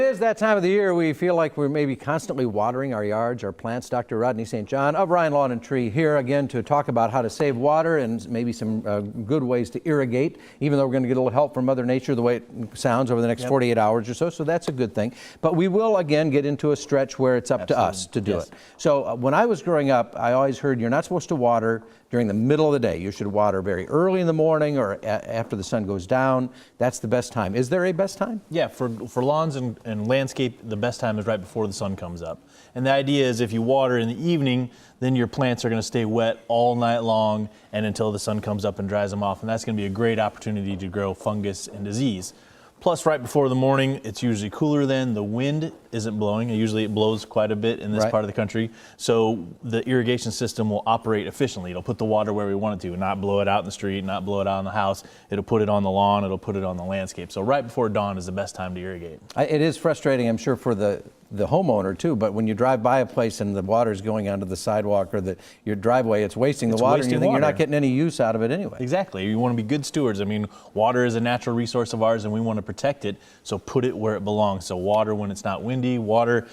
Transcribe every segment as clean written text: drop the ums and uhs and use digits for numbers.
It is that time of the year we feel like we're maybe constantly watering our yards, our plants. Dr. Rodney St. John of Ryan Lawn and Tree here again to talk about how to save water and maybe some good ways to irrigate, even though we're going to get a little help from Mother Nature the way it sounds over the next 48 hours or so, so that's a good thing. But we will again get into a stretch where it's up to us to do it. So when I was growing up, I always heard you're not supposed to water during the middle of the day. You should water very early in the morning or after the sun goes down. That's the best time. Is there a best time? Yeah, for lawns and landscape, the best time is right before the sun comes up. And the idea is if you water in the evening, then your plants are going to stay wet all night long and until the sun comes up and dries them off. And that's going to be a great opportunity to grow fungus and disease. Plus, right before the morning, it's usually cooler then. The wind isn't blowing. Usually it blows quite a bit in this part of the country. So the irrigation system will operate efficiently. It'll put the water where we want it to, not blow it out in the street, not blow it out in the house. It'll put it on the lawn. It'll put it on the landscape. So right before dawn is the best time to irrigate. It is frustrating, I'm sure, for the homeowner too, but when you drive by a place and the water's going onto the sidewalk or your driveway, it's wasting the water and you think you're not getting any use out of it anyway. Exactly. You want to be good stewards. I mean, water is a natural resource of ours and we want to protect it, so put it where it belongs. So water when it's not windy, water,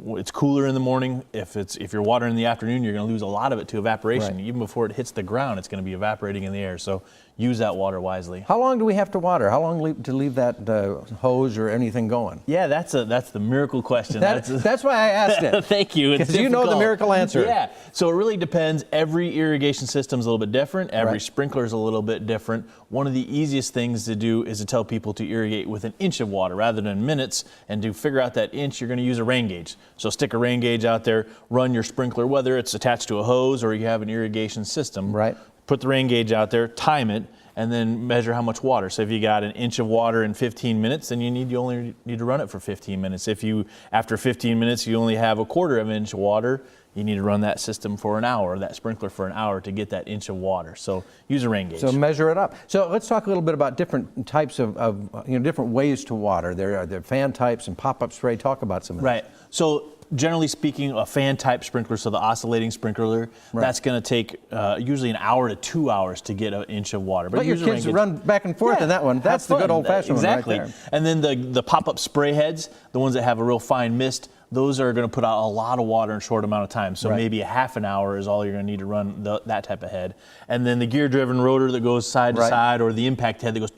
it's cooler in the morning. If you're watering in the afternoon, you're going to lose a lot of it to evaporation. Even before it hits the ground, it's going to be evaporating in the air. So use that water wisely. How long do we have to water? How long to leave that hose or anything going? Yeah, that's the miracle question. That's why I asked it. Thank you. Because you know the miracle answer. Yeah. So it really depends. Every irrigation system is a little bit different. Every sprinkler is a little bit different. One of the easiest things to do is to tell people to irrigate with an inch of water rather than minutes. And to figure out that inch, you're going to use a rain gauge. So stick a rain gauge out there, run your sprinkler, whether it's attached to a hose or you have an irrigation system. Put the rain gauge out there, time it, and then measure how much water. So if you got an inch of water in 15 minutes, then you only need to run it for 15 minutes. If after 15 minutes, you only have a quarter of an inch of water, you need to run that system for an hour, that sprinkler for an hour to get that inch of water. So use a rain gauge. So measure it up. So let's talk a little bit about different types of different ways to water. There are fan types and pop-up spray. Talk about some of that. So generally speaking, a fan type sprinkler, so the oscillating sprinkler, that's going to take usually an hour to 2 hours to get an inch of water. But your kids run back and forth in that one. That's the good old-fashioned one right there. And then the pop-up spray heads, the ones that have a real fine mist, those are going to put out a lot of water in a short amount of time. So maybe a half an hour is all you're going to need to run that type of head. And then the gear-driven rotor that goes side to side, or the impact head that goes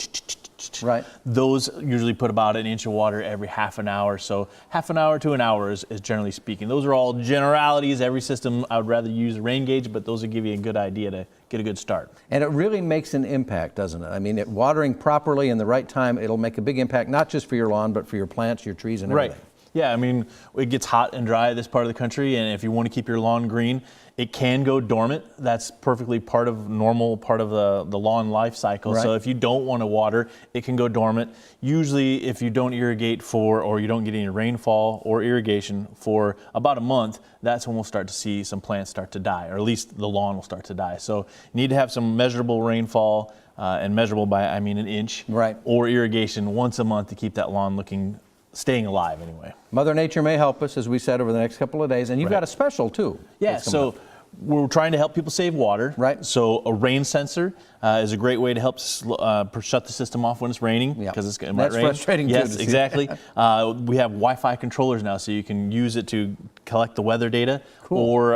those usually put about an inch of water every half an hour. So half an hour to an hour is generally speaking. Those are all generalities. Every system, I would rather use a rain gauge, but those will give you a good idea to get a good start. And it really makes an impact, doesn't it? I mean, watering properly in the right time, it'll make a big impact, not just for your lawn, but for your plants, your trees, and everything. Yeah, I mean, it gets hot and dry this part of the country, and if you want to keep your lawn green, it can go dormant. That's perfectly normal part of the lawn life cycle. So if you don't want to water, it can go dormant. Usually, if you don't irrigate or you don't get any rainfall or irrigation for about a month, that's when we'll start to see some plants start to die, or at least the lawn will start to die. So you need to have some measurable rainfall, and measurable by, I mean, an inch, or irrigation once a month to keep that lawn staying alive anyway. Mother Nature may help us, as we said, over the next couple of days. And you've got a special, too. Yeah, so we're trying to help people save water. So a rain sensor is a great way to help shut the system off when it's raining, because it's going to rain. That's frustrating, too. Yes, exactly. We have Wi-Fi controllers now, so you can use it to collect the weather data, or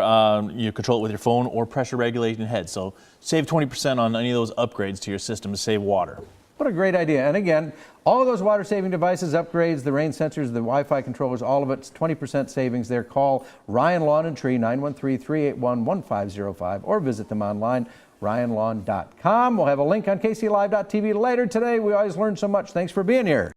you control it with your phone, or pressure regulation head. So save 20% on any of those upgrades to your system to save water. What a great idea. And again, all of those water-saving devices, upgrades, the rain sensors, the Wi-Fi controllers, all of it's 20% savings there. Call Ryan Lawn and Tree, 913-381-1505, or visit them online, ryanlawn.com. We'll have a link on kclive.tv later today. We always learn so much. Thanks for being here.